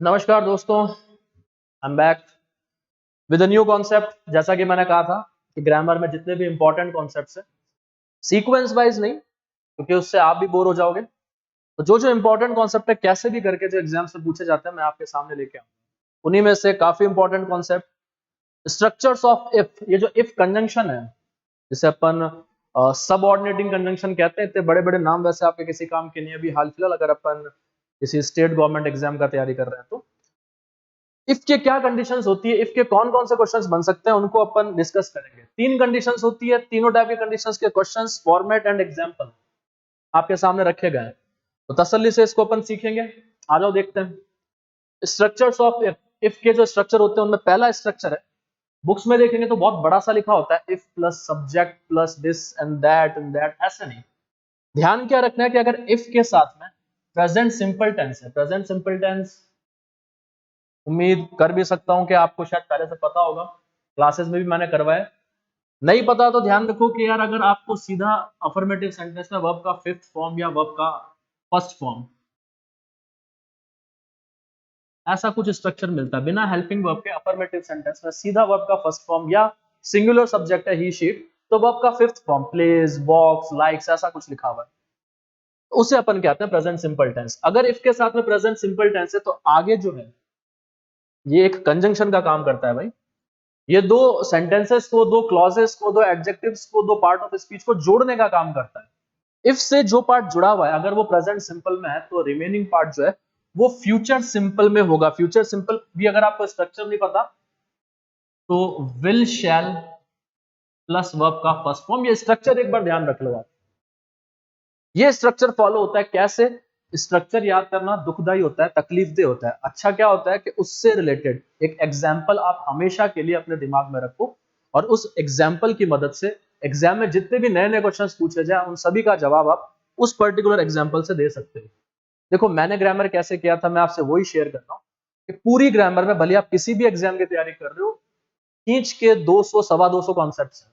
नमस्कार दोस्तों, I am back with a new concept. जैसा कि मैंने कहा था कि ग्रामर में जितने भी इंपॉर्टेंट कॉन्सेप्ट्स हैं सीक्वेंस वाइज नहीं, क्योंकि उससे आप भी बोर हो जाओगे। तो जो जो इंपॉर्टेंट कॉन्सेप्ट है कैसे भी करके जो एग्जाम से पूछे जाते हैं मैं आपके सामने लेके आऊँ। उन्हीं में से काफी important concept structures of if. ये जो इफ कंजंक्शन है जिसे अपन सब ऑर्डिनेटिंग कंजंक्शन कहते हैं, इतने बड़े बड़े नाम वैसे आपके किसी काम के नहीं। अभी हाल फिलहाल अगर अपन किसी स्टेट गवर्नमेंट एग्जाम का तैयारी कर रहे हैं तो इफ के क्या कंडीशंस होती है, इफ के कौन कौन से क्वेश्चंस बन सकते हैं, उनको अपन डिस्कस करेंगे। तीन कंडीशंस होती है, तीनों टाइप के कंडीशंस के क्वेश्चंस, फॉर्मेट एंड एग्जांपल आपके सामने रखे गए हैं। तो तसल्ली से इसको अपन सीखेंगे। आ जाओ देखते हैं स्ट्रक्चर्स ऑफ इफ। इफ के जो स्ट्रक्चर होते हैं उनमें पहला स्ट्रक्चर है, बुक्स में देखेंगे तो बहुत बड़ा सा लिखा होता है, if plus subject plus this and that. ऐसे नहीं, ध्यान क्या रखना है कि अगर इफ के साथ में प्रेजेंट सिंपल टेंस है, प्रेजेंट सिंपल टेंस उम्मीद कर भी सकता हूं कि आपको शायद पहले से पता होगा, क्लासेस में भी मैंने करवाया। नहीं पता तो ध्यान रखो कि यार अगर आपको सीधा अफर्मेटिव सेंटेंस में वर्ब का फिफ्थ फॉर्म या वर्ब का फर्स्ट फॉर्म ऐसा कुछ स्ट्रक्चर मिलता है बिना हेल्पिंग वर्ब के, अफर्मेटिव सेंटेंस में सीधा वर्ब का फर्स्ट फॉर्म या सिंगुलर सब्जेक्ट है ही शीट तो वर्ब का फिफ्थ फॉर्म प्लेज वॉक्स लाइक्स ऐसा कुछ लिखा हुआ है, उसे अपन कहते हैं प्रेजेंट सिंपल टेंस। अगर इफ के साथ में प्रेजेंट सिंपल टेंस है तो आगे जो है ये एक कंजंक्शन का काम करता है भाई। ये दो सेंटेंसेस को, दो क्लॉजेस को, दो एडजेक्टिव्स को, दो पार्ट ऑफ स्पीच को जोड़ने का काम करता है। इफ से जो पार्ट जुड़ा हुआ है अगर वो प्रेजेंट सिंपल में है तो रिमेनिंग पार्ट जो है वो फ्यूचर सिंपल में होगा। फ्यूचर सिंपल भी अगर आपको स्ट्रक्चर नहीं पता तो विल शैल प्लस वर्ब का फर्स्ट फॉर्म, ये स्ट्रक्चर एक बार ध्यान रख लो आप। ये स्ट्रक्चर फॉलो होता है कैसे? स्ट्रक्चर याद करना दुखदाई होता है, तकलीफदेह होता है। अच्छा क्या होता है कि उससे रिलेटेड एक एग्जाम्पल आप हमेशा के लिए अपने दिमाग में रखो और उस एग्जाम्पल की मदद से एग्जाम में जितने भी नए नए क्वेश्चन पूछे जाए उन सभी का जवाब आप उस पर्टिकुलर एग्जाम्पल से दे सकते हो। देखो मैंने ग्रामर कैसे किया था मैं आपसे वही शेयर कर रहा हूँ कि पूरी ग्रामर में भले आप किसी भी एग्जाम की तैयारी कर रहे हो, खींच के 200 सवा 200 कॉन्सेप्ट है,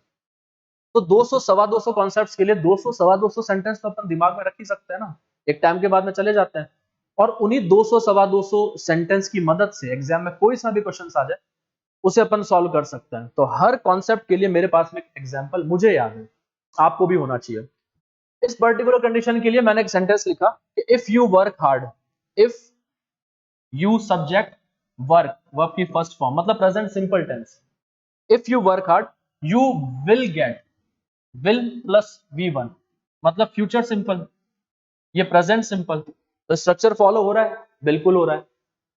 तो 200 सवा 200 कॉन्सेप्ट्स के लिए 200 सवा 200 सेंटेंस तो अपन दिमाग में रख ही सकते हैं ना, एक टाइम के बाद में चले जाते हैं। और उन्हीं 200 सवा 200 सेंटेंस की मदद से एग्जाम में कोई सा भी क्वेश्चन आ जाए उसे अपन सॉल्व कर सकते हैं। तो हर कॉन्सेप्ट के लिए मेरे पास में एक एग्जाम्पल मुझे याद है, आपको भी होना चाहिए। इस पर्टिकुलर कंडीशन के लिए मैंने एक सेंटेंस लिखा कि if you work hard, if you subject work, verb की फर्स्ट फॉर्म मतलब present simple tense, if you work hard you will get, will plus V1 मतलब फ्यूचर सिंपल, ये प्रेजेंट सिंपल। तो स्ट्रक्चर फॉलो हो रहा है, बिल्कुल हो रहा है।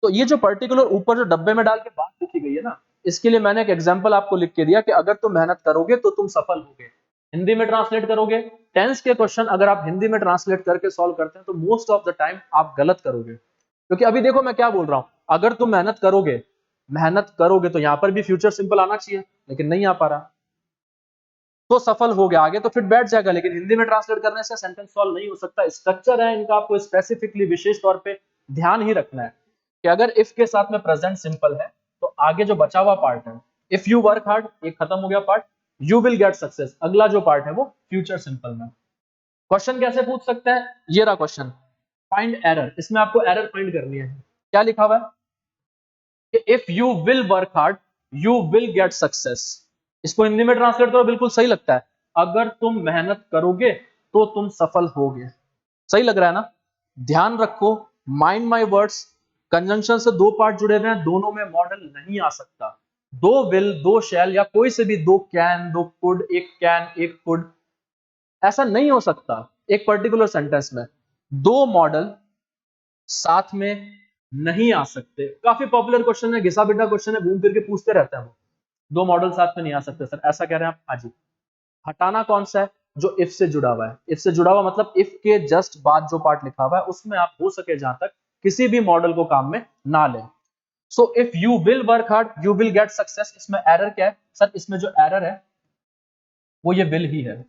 तो ये जो पर्टिकुलर ऊपर जो डब्बे में डाल के बात लिखी गई है ना, इसके लिए मैंने एक एग्जांपल आपको लिख के दिया कि अगर तुम मेहनत करोगे तो तुम सफल होगे। हिंदी में ट्रांसलेट करोगे, टेंस के क्वेश्चन अगर आप हिंदी में ट्रांसलेट करके सॉल्व करते हैं तो मोस्ट ऑफ द टाइम आप गलत करोगे। क्योंकि अभी देखो मैं क्या बोल रहा हूं, अगर तुम मेहनत करोगे, मेहनत करोगे तो यहां पर भी फ्यूचर सिंपल आना चाहिए लेकिन नहीं आ पा रहा, तो सफल हो गया, आगे तो फिर बैठ जाएगा। लेकिन हिंदी में ट्रांसलेट करने से सेंटेंस सॉल्व नहीं हो सकता। स्ट्रक्चर है इनका, आपको स्पेसिफिकली विशेष तौर पे ध्यान ही रखना है कि अगर इफ के साथ में प्रेजेंट सिंपल है तो आगे जो बचा हुआ पार्ट है, इफ यू वर्क हार्ड एक खत्म हो गया part, you will get success अगला जो पार्ट है वो फ्यूचर सिंपल में। क्वेश्चन कैसे पूछ सकते हैं, ये रहा क्वेश्चन, फाइंड एरर। इसमें आपको एरर फाइंड करनी है। क्या लिखा हुआ है कि if you will work hard you will get success. इसको हिंदी में ट्रांसलेट करो, बिल्कुल सही लगता है, अगर तुम मेहनत करोगे तो तुम सफल होगे। सही लग रहा है ना? ध्यान रखो, माइंड माय वर्ड्स, कंजंक्शन से दो पार्ट जुड़े हुए हैं, दोनों में मॉडल नहीं आ सकता। दो विल, दो शैल या कोई से भी दो कैन, दो कुड, एक कैन एक कुड, ऐसा नहीं हो सकता। एक पर्टिकुलर सेंटेंस में दो मॉडल साथ में नहीं आ सकते। काफी पॉपुलर क्वेश्चन है, घिसा पिटा क्वेश्चन है, घूम फिर के पूछते रहते हैं वो, दो मॉडल साथ में नहीं आ सकते सर, ऐसा कह रहे हैं आप? आज हटाना कौन सा है? जो इफ से जुड़ा हुआ है। इफ से जुड़ा हुआ मतलब इफ के जस्ट बाद जो पार्ट लिखा हुआ है उसमें आप हो सके जहां तक किसी भी मॉडल को काम में ना लें। So if you will work hard you will get success, इसमें एरर क्या है सर? इसमें जो एरर है वो ये विल ही है।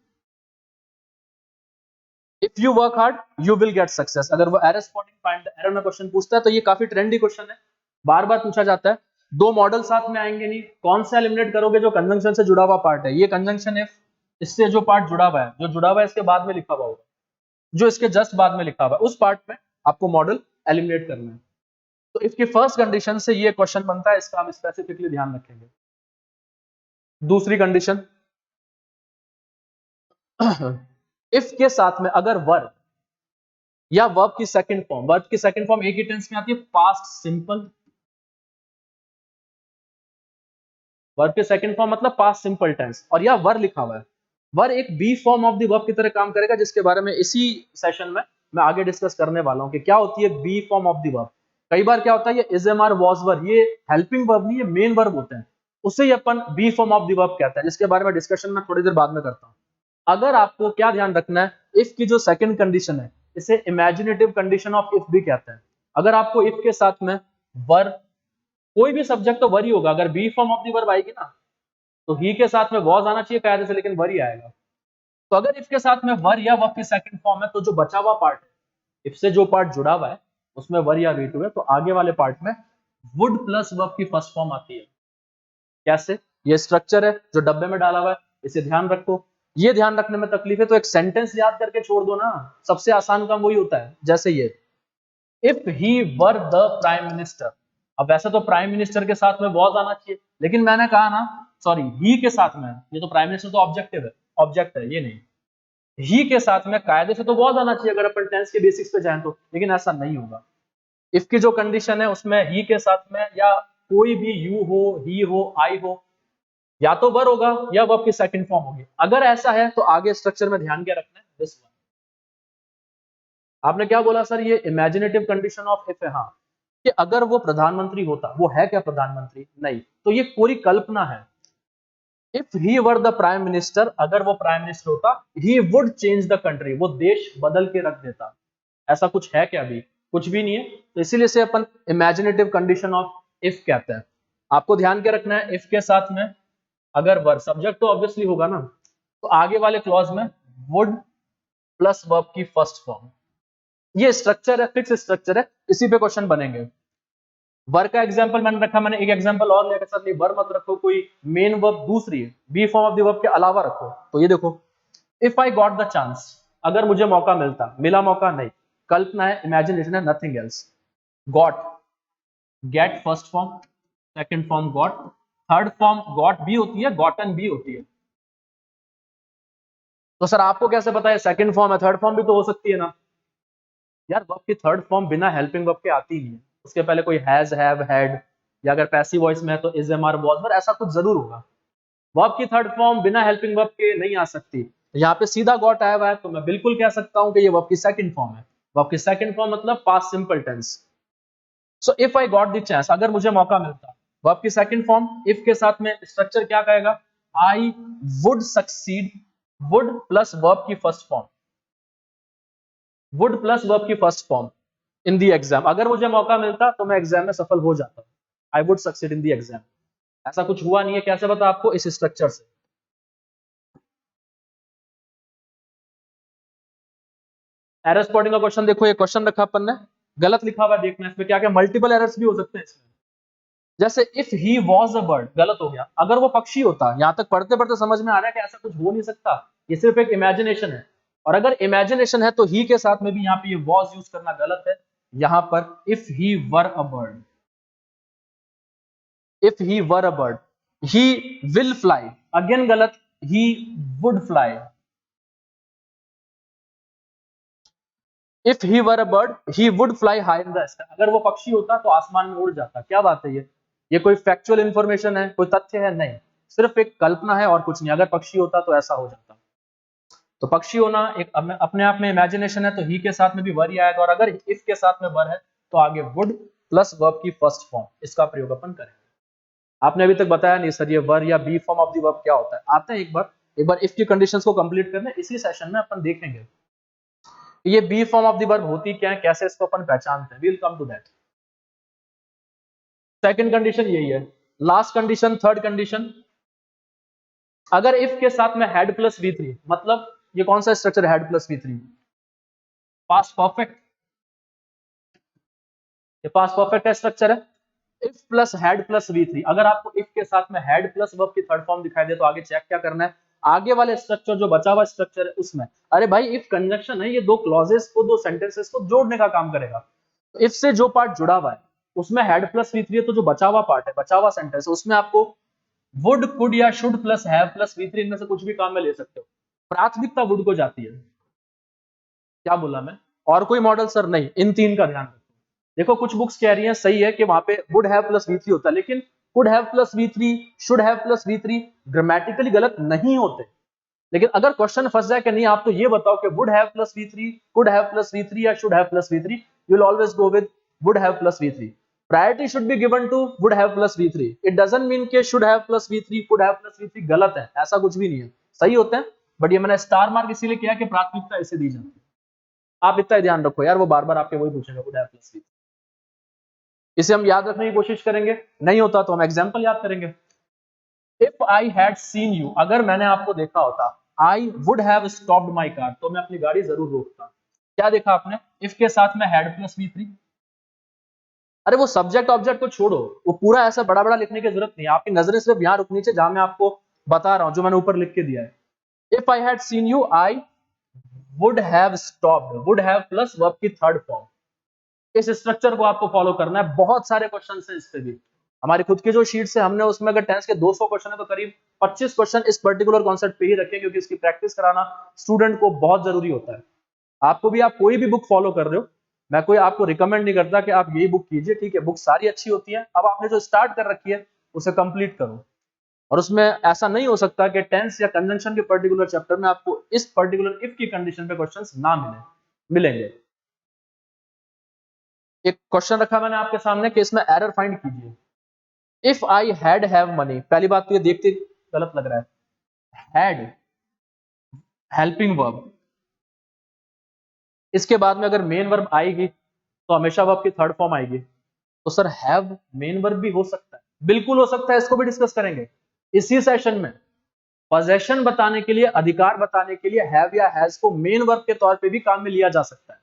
If you work hard you will get success, अगर वो error spotting find the error में क्वेश्चन पूछता है तो ये काफी ट्रेंडी क्वेश्चन है, बार बार पूछा जाता है। दो मॉडल साथ में आएंगे नहीं, कौन सा एलिमिनेट करोगे? जो कंजंक्शन से जुड़ा हुआ पार्ट है, ये कंजंक्शन इफ, इससे जो पार्ट जुड़ा हुआ है, जो जुड़ा हुआ है इसके बाद में लिखा हुआ होगा, जो इसके जस्ट बाद में लिखा हुआ है उस पार्ट में आपको मॉडल एलिमिनेट करना है। तो इफ की फर्स्ट कंडीशन से ये क्वेश्चन बनता है, इसका हम स्पेसिफिकली ध्यान रखेंगे। दूसरी कंडीशन, इफ के साथ में अगर वर्ब या वर्ब की सेकंड फॉर्म, वर्ब की सेकंड फॉर्म एक ही टेंस में आती है, पास्ट सिंपल। वर्ब की सेकंड फॉर्म मतलब पास्ट सिंपल टेंस, और या वर लिखा हुआ है। वर एक be form of the verb की तरह काम करेगा, जिसके बारे में इसी सेशन में मैं आगे डिस्कस करने वाला हूं कि क्या होती है be form of the verb. कई बार क्या होता है, ये is am are was were, ये हेल्पिंग वर्ब नहीं, ये मेन वर्ब होते हैं, उसे ही अपन B form of the verb कहते हैं, जिसके बारे में डिस्कशन में थोड़ी देर बाद में करता हूं। अगर आपको क्या ध्यान रखना है, इफ की जो सेकंड कंडीशन है, इसे इमेजिनेटिव कंडीशन ऑफ इफ भी कहते हैं। अगर आपको इफ के साथ में वर, कोई भी सब्जेक्ट तो वर ही होगा, अगर be form of the verb आएगी ना, तो ही के साथ में वॉज आना चाहिए कायदे से, लेकिन वर ही आएगा। तो अगर इफ के साथ में वर या वर्ब की सेकंड फॉर्म है, तो जो बचा हुआ पार्ट है, इफ से जो पार्ट जुड़ा हुआ है उसमें वर या वी टू है, तो आगे वाले पार्ट में वुड प्लस वर्ब की फर्स्ट फॉर्म आती है। कैसे? ये स्ट्रक्चर है जो डब्बे में डाला हुआ है, इसे ध्यान रखो। ये ध्यान रखने में तकलीफ है तो एक सेंटेंस याद करके छोड़ दो ना, सबसे आसान काम वही होता है। जैसे ये, if he were the prime minister. अब वैसे तो प्राइम मिनिस्टर के साथ में वॉज आना चाहिए, लेकिन मैंने कहा ना, सॉरी, ही के साथ में, ये तो प्राइम मिनिस्टर तो ऑब्जेक्टिव है, ऑब्जेक्ट है ये नहीं, ही के साथ में कायदे से तो वॉज आना चाहिए अगर अपन टेंस के बेसिक्स पे जाएं तो, लेकिन ऐसा नहीं होगा। इफ की जो कंडीशन है उसमें ही के साथ में या कोई भी यू हो, ही हो, आई हो, या तो वर होगा या वर्ब की सेकंड फॉर्म होगी। अगर ऐसा है तो आगे स्ट्रक्चर में ध्यान क्या रखना है, दिस वन। आपने क्या बोला सर, ये इमेजिनेटिव कंडीशन ऑफ इफ है। हाँ, कि अगर वो प्रधानमंत्री होता, वो है क्या प्रधानमंत्री? नहीं, तो ये पूरी कल्पना है। If he were the prime minister, अगर वो प्राइम मिनिस्टर होता, he would change the country, वो देश बदल के रख देता। ऐसा कुछ है क्या? अभी कुछ भी नहीं है, तो इसीलिए से अपन इमेजिनेटिव कंडीशन ऑफ इफ कहते हैं। आपको ध्यान क्या रखना है, इफ के साथ में अगर वर्ब, सब्जेक्ट तो ऑब्वियसली होगा ना, तो आगे वाले क्लॉज में वुड प्लस वर्ब की फर्स्ट फॉर्म। ये स्ट्रक्चर है, फिक्स स्ट्रक्चर है, इसी पे क्वेश्चन बनेंगे। वर्ब का एग्जांपल मैंने रखा, मैंने एक एग्जांपल और लेकर सर, वर्ब मत रखो, कोई मेन वर्ब दूसरी है, be form of the verb के अलावा रखो। तो ये देखो, if I got the chance, अगर मुझे मौका मिलता, मिला मौका नहीं, कल्पना है, इमेजिनेशन है, nothing else. Got, get first form, second form got, third form got भी होती है, गॉटन भी होती है। तो सर आपको कैसे पता है सेकंड फॉर्म है? थर्ड फॉर्म भी तो हो सकती है ना यार। वर्ब की थर्ड फॉर्म बिना हेल्पिंग वर्ब के आती नहीं है, उसके पहले कोई हैज, हैव, हैड, या अगर पैसिव वॉइस में है तो इज, एम, आर, वॉज, वर, ऐसा कुछ जरूर होगा। वर्ब की थर्ड फॉर्म बिना हेल्पिंग वर्ब के नहीं आ सकती। यहाँ पे सीधा गॉट आया हुआ है, तो मैं बिल्कुल कह सकता हूँ कि ये वर्ब की सेकंड फॉर्म है। वर्ब की सेकंड फॉर्म मतलब past simple tense. So if I got the chance, अगर मुझे मौका मिलता, वर्ब की सेकंड फॉर्म, इफ के साथ में स्ट्रक्चर क्या कहेगा, I would succeed, would plus verb की first form, would plus verb की first form in the exam. अगर मुझे मौका मिलता तो मैं एग्जाम में सफल हो जाता, आई would succeed in the exam. ऐसा कुछ हुआ नहीं है, कैसे पता आपको? इस स्ट्रक्चर से। एरर स्पॉटिंग का क्वेश्चन देखो, ये क्वेश्चन रखा अपन ने, गलत लिखा हुआ देखना, इसमें क्या क्या मल्टीपल एरर्स भी हो सकते हैं इसमें। जैसे if he was a bird, गलत हो गया। अगर वो पक्षी होता, यहां तक पढ़ते पढ़ते समझ में आ रहा है कि ऐसा कुछ हो नहीं सकता, ये सिर्फ एक इमेजिनेशन है। और अगर इमेजिनेशन है तो ही के साथ में भी यहाँ पे ये वॉज यूज करना गलत है। यहां पर if he were a bird, if he were a bird, he will fly, again गलत, he would fly. If he were a bird, he would fly high in the sky, अगर वो पक्षी होता तो आसमान में उड़ जाता। क्या बात है ये कोई फैक्चुअल इंफॉर्मेशन है, कोई तथ्य है? नहीं, सिर्फ एक कल्पना है और कुछ नहीं। अगर पक्षी होता तो ऐसा हो जाता। तो पक्षी होना एक अपने आप में इमेजिनेशन है, तो ही के साथ में भी वर ही आएगा, और अगर इफ के साथ में वर है तो आगे वुड प्लस वर्ब की फर्स्ट फॉर्म, इसका प्रयोग अपन करेंगे। आपने अभी तक बताया नहीं सर, ये वर या be form of the verb क्या होता है। आते हैं एक बार इफ की कंडीशंस को कंप्लीट करने, इसी सेशन में अपन देखेंगे ये be form of the verb होती क्या है, कैसे इसको अपन पहचानते हैं। We will come to that. Second condition यही है। लास्ट कंडीशन, थर्ड कंडीशन, अगर इफ के साथ में हेड प्लस V3, मतलब ये कौन सा स्ट्रक्चर है, head plus V3, past perfect. ये पास्ट परफेक्ट का स्ट्रक्चर है। If plus head plus V3, अगर आपको इफ के साथ में हेड प्लस वर्ब की थर्ड फॉर्म दिखाई दे तो आगे चेक क्या करना है, आगे वाले स्ट्रक्चर जो बचा हुआ स्ट्रक्चर है उसमें, अरे भाई इफ कंजंक्शन है, ये दो क्लॉजेस को, दो सेंटेंसेस को जोड़ने का काम करेगा। तो इफ से जो पार्ट जुड़ा हुआ है, उसमें हैड प्लस V3 है, तो जो बचा हुआ पार्ट है, बचा हुआ सेंटेंस है, उसमें आपको वुड, कुड या should plus have plus V3 इनमें से कुछ भी काम में ले सकते हो। प्राथमिकता वुड को जाती है। क्या बोला मैं? और कोई मॉडल सर? नहीं, इन तीन का ध्यान रखो। देखो कुछ बुक्स कह रही हैं सही है कि वहां पे वुड हैव प्लस V3 होता है, लेकिन could have plus V3, should have plus V3 grammatically गलत नहीं होते। लेकिन अगर क्वेश्चन फंस जाए कि नहीं आप तो ये बताओ कि would have plus V3, could have plus V3 या should have plus V3, you will always go with would have plus V3। Priority should be given to would have plus V3। It doesn't mean कि should have plus V3, could have plus V3 गलत है, ऐसा कुछ भी नहीं है, सही होते हैं। बट ये मैंने स्टार मार्क इसीलिए किया कि प्राथमिकता ऐसे दी जाती है। आप इतना ध्यान रखो यार, वो बार बार आपके वही पूछेगा वुड हैव प्लस V3। इसे हम याद रखने की कोशिश करेंगे, नहीं होता तो हम एग्जाम्पल याद करेंगे। If I had seen you, अगर मैंने आपको देखा होता, I would have stopped my car, तो मैं अपनी गाड़ी जरूर रोकता। क्या देखा आपने? इफ के साथ में हैड प्लस V3। अरे वो सब्जेक्ट ऑब्जेक्ट को छोड़ो, वो पूरा ऐसा बड़ा बड़ा लिखने की जरूरत नहीं है, आपकी नजरें सिर्फ यहां रुकनी चाहिए जहां मैं आपको बता रहा हूं, जो मैंने ऊपर लिख के दिया है। If I had seen you, I would have stopped, would have plus verb की थर्ड फॉर्म। इस स्ट्रक्चर को आपको फॉलो करना है। बहुत सारे क्वेश्चन है इस पे भी, हमारी खुद की जो शीट है हमने उसमें अगर टेंस के 200 क्वेश्चन है तो करीब 25 क्वेश्चन इस पर्टिकुलर कॉन्सेप्ट पे ही रखे, क्योंकि इसकी प्रैक्टिस कराना स्टूडेंट को बहुत जरूरी होता है। आपको भी, आप कोई भी बुक फॉलो कर रहे हो, मैं कोई आपको रिकमेंड नहीं करता कि आप यही बुक कीजिए, ठीक है, बुक सारी अच्छी होती है, अब आपने जो स्टार्ट कर रखी है उसे कंप्लीट करो। और उसमें ऐसा नहीं हो सकता कि टेंस या कंजंक्शन के पर्टिकुलर चैप्टर में आपको इस पर्टिकुलर इफ की कंडीशन पे क्वेश्चंस ना मिलेंगे। एक क्वेश्चन रखा मैंने आपके सामने कि इसमें एरर फाइंड कीजिए। If I had have money, पहली बात तो ये देखते गलत लग रहा है, हैड हेल्पिंग वर्ब, इसके बाद में अगर मेन वर्ब आएगी तो हमेशा वर्ब की थर्ड फॉर्म आएगी। तो सर हैव मेन वर्ब भी हो सकता है, बिल्कुल हो सकता है, इसको भी डिस्कस करेंगे इसी सेशन में। पोजेशन बताने के लिए, अधिकार बताने के लिए हैव या हैज को मेन वर्ब के तौर पे भी काम में लिया जा सकता है।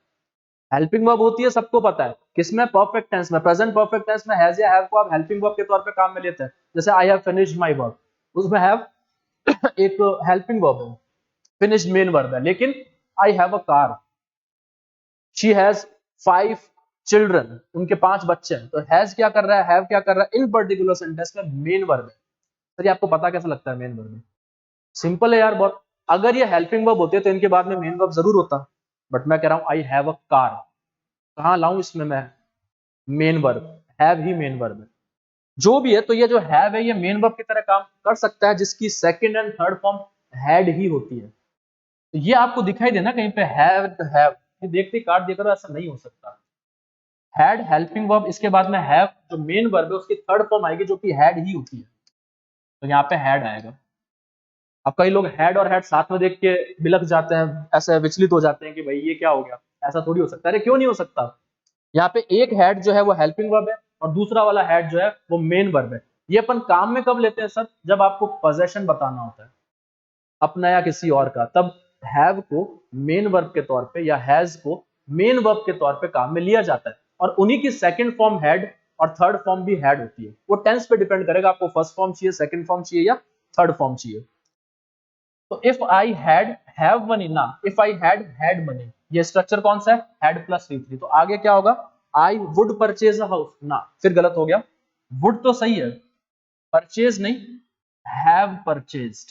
हेल्पिंग वर्ब होती है, सबको पता है, किसमें? परफेक्ट टेंस में, प्रेजेंट परफेक्ट टेंस में हैज या हैव को आप हेल्पिंग वर्ब के तौर पे काम में लेते हैं। जैसे I have finished my work, उसमें हैव एक हेल्पिंग वर्ब है, फिनिश्ड मेन वर्ब है। लेकिन I have a car, she has 5 children, उनके 5 बच्चे हैं, तो हैज क्या कर रहा है, हैव क्या कर रहा है, इन पर्टिकुलर सेंटेंस में मेन वर्ब है। सर ये आपको पता कैसे लगता है मेन वर्ब है? सिंपल है यार बहुत। अगर ये हेल्पिंग वर्ब होते तो इनके बाद में मेन वर्ब जरूर होता, बट मैं कह रहा हूं आई हैव अ कार, कहां लाऊं इसमें मैं main verb? Have he main verb है। जो भी है, तो ये जो हैव है ये मेन वर्ब की तरह काम कर सकता है, जिसकी second and third form had he होती है। तो ये आपको दिखाई देना कहीं पे हैव, ये देखते काट देकर ऐसा नहीं हो सकता। हैड हेल्पिंग वर्ब, इसके बाद में हैव जो मेन वर्ब है उसकी थर्ड फॉर्म आएगी जो कि हैड ही होती है, तो यहाँ पे हैड आएगा। अब कई लोग हैड और हैड साथ में देख के बिलक जाते हैं, ऐसे विचलित हो जाते हैं कि भाई ये क्या हो गया, ऐसा थोड़ी हो सकता है। अरे क्यों नहीं हो सकता? यहाँ पे एक हैड जो है वो हेल्पिंग वर्ब है और दूसरा वाला हैड जो है वो मेन वर्ब है। ये अपन काम में कब लेते हैं सर? जब आपको पोजेशन बताना होता है अपना या किसी और का, तब हैव को मेन वर्ब के तौर पे या हैज को मेन वर्ब के तौर पे काम में लिया जाता है, और उन्हीं की सेकंड फॉर्म हैड और थर्ड फॉर्म भी हैड होती है। वो टेंस पे डिपेंड करेगा, आपको फर्स्ट फॉर्म चाहिए, सेकंड फॉर्म चाहिए या थर्ड फॉर्म चाहिए। तो if I had have money ना, इफ आई हैड मनी, ये स्ट्रक्चर कौन सा है? Had plus V3। तो आगे क्या होगा? I would purchase a house ना, फिर गलत हो गया, वुड तो सही है, परचेज नहीं, have purchased.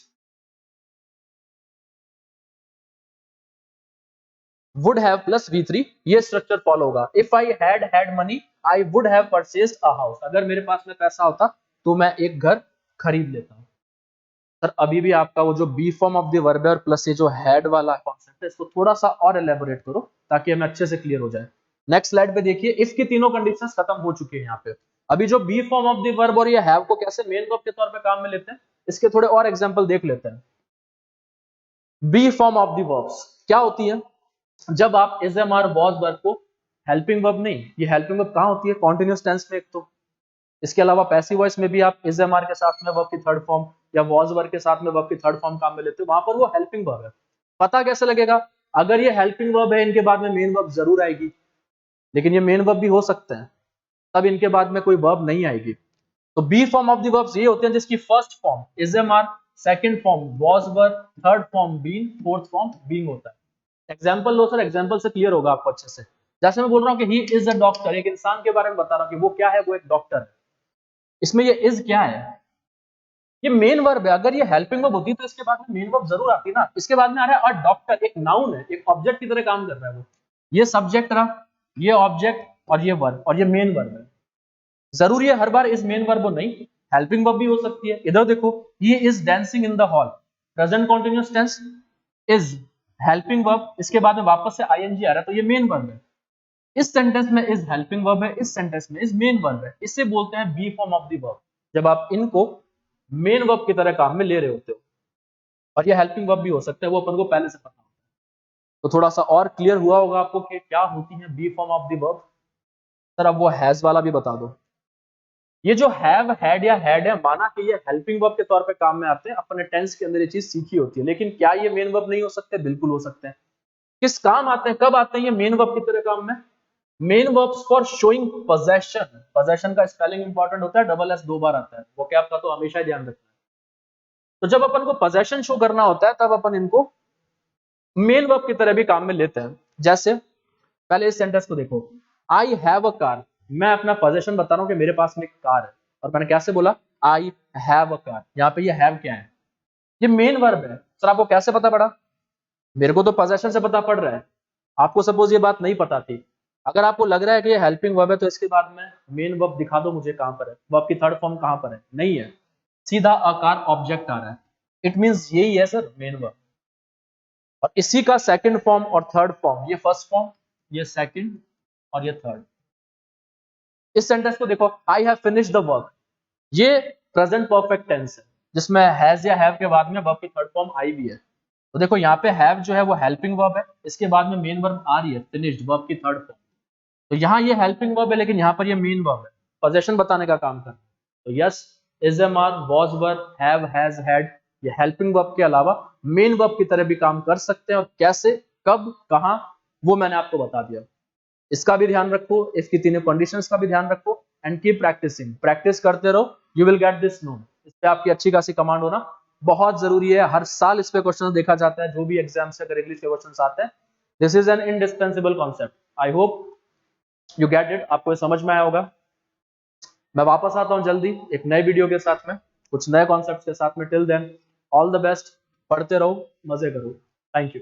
Would have plus V3, ये स्ट्रक्चर फॉलो होगा। If I had money I would have purchased a house, अगर मेरे पास में पैसा होता तो मैं एक घर खरीद लेता। सर अभी भी आपका वो जो be form of the verb है और प्लस ये जो हैड वाला कॉन्सेप्ट है, इसको थोड़ा सा और एलेबोरेट करो ताकि हमें अच्छे से क्लियर हो जाए। नेक्स्ट स्लाइड पे देखिए, इफ की तीनों कंडीशंस खत्म हो चुकी है यहाँ पे। अभी जो be form of the verb और ये हैव को कैसे मेन वर्ब के तौर पे काम में लेते हैं, इसके थोड़े और एग्जांपल देख लेते हैं। Be form of the verbs क्या होती है? जब आप is am are was verb को, हेल्पिंग वर्ब नहीं, ये हेल्पिंग वर्ब कहां होती है? कॉन्टिन्यूअस टेंस में एक तो, इसके अलावा पैसिव वॉइस में भी आप इज एम आर के साथ में वर्ब की थर्ड फॉर्म या वॉज वर्ब के साथ में वर्ब की थर्ड फॉर्म काम में लेते हो, वहां पर वो हेल्पिंग वर्ब है। पता कैसे लगेगा? अगर ये हेल्पिंग वर्ब है, इनके बाद में मेन वर्ब जरूर आएगी, लेकिन ये मेन वर्ब भी हो सकते हैं, तब इनके बाद में कोई वर्ब नहीं आएगी। तो be form of the verbs ये होते हैं जिसकी first form is am are, second form was verb, third form been, fourth form being होता है। एग्जांपल लो सर, एग्जांपल से क्लियर होगा आपको अच्छे से। जैसे मैं बोल रहा हूँ कि ही इज अ डॉक्टर, एक इंसान के बारे में बता रहा हूँ कि वो क्या है, वो एक डॉक्टर है। इसमें ये इज क्या है, ये मेन वर्ब है। अगर ये हेल्पिंग वर्ब होती तो इसके बाद में मेन वर्ब जरूर आती ना। इसके बाद में आ रहा है अ डॉक्टर, एक नाउन है, एक ऑब्जेक्ट की तरह काम कर रहा है वो। ये सब्जेक्ट रहा, ये ऑब्जेक्ट, और ये वर्ब, और ये मेन वर्ब है। जरूरी है हर बार इस मेन वर्ब नहीं, हेल्पिंग वर्ब भी हो सकती है। इधर देखो, he is dancing in the hall, present continuous tense, is helping verb, इसके बाद में वापस से आईएनजी आ रहा है, तो ये मेन वर्ब है। इस सेंटेंस में इज हेल्पिंग वर्ब है, इस सेंटेंस में इज मेन वर्ब है। इसे बोलते हैं be form of the verb, जब आप इनको मेन वर्ब की तरह काम में ले रहे होते हो। और ये हेल्पिंग वर्ब भी हो सकता है, वो अपन को पहले से पता होता है। तो थोड़ा सा और क्लियर हुआ होगा आपको कि क्या होती है be form of the verb. Sir अब वो हैज वाला भी बता दो। ये जो हैव, हैड या हैड है, माना कि ये हेल्पिंग वर्ब के तौर पे काम में आते हैं, अपने टेंस के अंदर ये चीज सीखी होती है, लेकिन क्या ये मेन वर्ब नहीं हो सकते? बिल्कुल हो सकते हैं। किस काम आते हैं, कब आते हैं ये मेन वर्ब की तरह काम में? Main verbs for showing possession. Possession का स्पेलिंग इंपॉर्टेंट होता है, डबल एस 2 बार आता है, वो क्या आपका तो हमेशा ही ध्यान रखना है। तो जब अपन को पोजेशन शो करना होता है तब अपन इनको मेन वर्ब की तरह भी काम में लेते हैं। जैसे पहले इस सेंटेंस को देखो, आई हैव अ कार, मैं अपना पोजेशन बता रहा हूं कि मेरे पास में एक कार है, और मैंने कैसे बोला? I have a car. यहाँ पे ये हैव क्या है? ये मेन वर्ब है। सर आपको कैसे पता पड़ा? मेरे को तो पोजेशन से पता पड़ रहा है, आपको सपोज ये बात नहीं पता थी। अगर आपको लग रहा है कि ये हेल्पिंग वर्ब है तो इसके बाद में मेन वर्ब दिखा दो मुझे, कहां पर है वर्ब की थर्ड फॉर्म, कहां पर है? नहीं है, सीधा आकार ऑब्जेक्ट आ रहा है। इट मींस यही है सर मेन वर्ब। और इसी का सेकंड फॉर्म और थर्ड फॉर्म, ये फर्स्ट फॉर्म, ये सेकंड, और ये थर्ड। इस सेंटेंस को देखो, I have finished the work, ये प्रेजेंट परफेक्ट टेंस है जिसमें हैज या हैव के बाद में वर्ब की थर्ड फॉर्म आई भी है। तो देखो यहाँ पे हैव जो है वो हेल्पिंग वर्ब है, इसके बाद में मेन वर्ब आ रही है फिनिश्ड, वर्ब की थर्ड फॉर्म। तो यहाँ ये हेल्पिंग वर्ब है, लेकिन यहाँ पर ये मेन वर्ब है, पोजेशन बताने का काम कर रहा है। तो yes, is am are, was were, have, has, had, ये हेल्पिंग वर्ब के अलावा मेन वर्ब की तरह भी काम कर सकते हैं। और कैसे, कब, कहाँ, वो मैंने आपको बता दिया। इसका भी ध्यान रखो, इसकी तीनों कंडीशंस का भी ध्यान रखो, एंड कीप प्रैक्टिसिंग, प्रैक्टिस करते रहो, you will get this known. इस पे आपकी अच्छी खासी कमांड होना बहुत जरूरी है। हर साल इस पे क्वेश्चन देखा जाता है, जो भी एग्जाम से अगर इंग्लिश के क्वेश्चन आते हैं। This is an indispensable concept. I hope you get it, आपको समझ में आया होगा। मैं वापस आता हूं जल्दी एक नए वीडियो के साथ में, कुछ नए कॉन्सेप्ट के साथ में। Till then all the best, पढ़ते रहो, मजे करो। Thank you.